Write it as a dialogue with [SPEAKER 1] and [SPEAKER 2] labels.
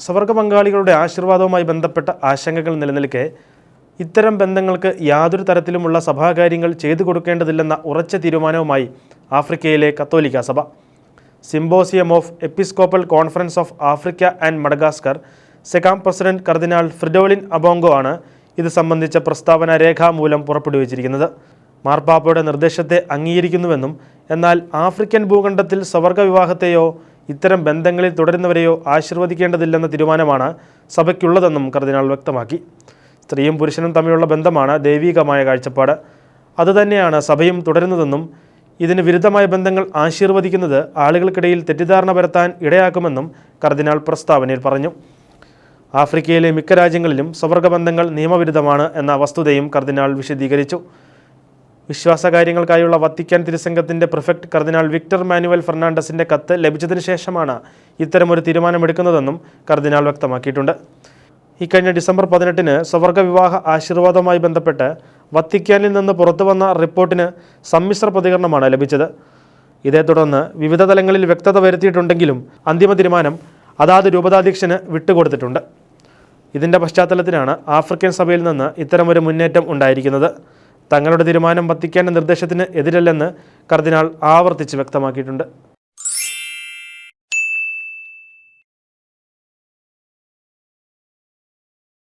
[SPEAKER 1] സവർഗ പങ്കാളികളുടെ ആശീർവാദവുമായി ബന്ധപ്പെട്ട ആശങ്കകൾ നിലനിൽക്കെ ഇത്തരം ബന്ധങ്ങൾക്ക് യാതൊരു തരത്തിലുമുള്ള സഭാകാര്യങ്ങൾ ചെയ്തു കൊടുക്കേണ്ടതില്ലെന്ന ഉറച്ച തീരുമാനവുമായി ആഫ്രിക്കയിലെ കത്തോലിക്ക സഭ. Symposium of episcopal conference of Africa and Madagascar SECAM president cardinal Fridolin Ambongo ആണ് ഇത് സംബന്ധിച്ച പ്രസ്താവന രേഖാമൂലം പുറപ്പെടുവിച്ചിരിക്കുന്നത്. മാർപ്പാപ്പയുടെ നിർദ്ദേശത്തെ അംഗീകരിക്കുന്നുവെന്നും എന്നാൽ ആഫ്രിക്കൻ ഭൂഖണ്ഡത്തിൽ സവർഗ വിവാഹത്തെയോ ഇത്തരം ബന്ധങ്ങളിൽ തുടരുന്നവരെയോ ആശീർവദിക്കേണ്ടതില്ലെന്ന തീരുമാനമാണ് സഭയ്ക്കുള്ളതെന്നും കർദിനാൾ വ്യക്തമാക്കി. സ്ത്രീയും പുരുഷനും തമ്മിലുള്ള ബന്ധമാണ് ദൈവീകമായ കാഴ്ചപ്പാട്. അതുതന്നെയാണ് സഭയും തുടരുന്നതെന്നും ഇതിന് വിരുദ്ധമായ ബന്ധങ്ങൾ ആശീർവദിക്കുന്നത് ആളുകൾക്കിടയിൽ തെറ്റിദ്ധാരണ പരത്താൻ ഇടയാക്കുമെന്നും കർദിനാൾ പ്രസ്താവനയിൽ പറഞ്ഞു. ആഫ്രിക്കയിലെ മിക്ക രാജ്യങ്ങളിലും സവർഗ ബന്ധങ്ങൾ നിയമവിരുദ്ധമാണ് എന്ന വസ്തുതയും കർദിനാൾ വിശദീകരിച്ചു. വിശ്വാസകാര്യങ്ങൾക്കായുള്ള വത്തിക്കാൻ തിരുസംഘത്തിൻ്റെ പ്രിഫെക്ട് കർദിനാൾ വിക്ടർ മാനുവൽ ഫെർണാണ്ടസിൻ്റെ കത്ത് ലഭിച്ചതിന് ശേഷമാണ് ഇത്തരമൊരു തീരുമാനമെടുക്കുന്നതെന്നും കർദിനാൾ വ്യക്തമാക്കിയിട്ടുണ്ട്. ഇക്കഴിഞ്ഞ ഡിസംബർ 18 സവർഗ വിവാഹ ആശീർവാദവുമായി ബന്ധപ്പെട്ട് വത്തിക്കാനിൽ നിന്ന് പുറത്തുവന്ന റിപ്പോർട്ടിന് സമ്മിശ്ര പ്രതികരണമാണ് ലഭിച്ചത്. ഇതേ തുടർന്ന് വിവിധ തലങ്ങളിൽ വ്യക്തത വരുത്തിയിട്ടുണ്ടെങ്കിലും അന്തിമ തീരുമാനം അതാത് രൂപതാധ്യക്ഷന് വിട്ടുകൊടുത്തിട്ടുണ്ട്. ഇതിൻ്റെ പശ്ചാത്തലത്തിലാണ് ആഫ്രിക്കൻ സഭയിൽ നിന്ന് ഇത്തരമൊരു മുന്നേറ്റം ഉണ്ടായിരിക്കുന്നത്. തങ്ങളുടെ തീരുമാനം വത്തിക്കാൻ്റെ നിർദ്ദേശത്തിന് എതിരല്ലെന്ന് കർദിനാൾ ആവർത്തിച്ച് വ്യക്തമാക്കിയിട്ടുണ്ട്.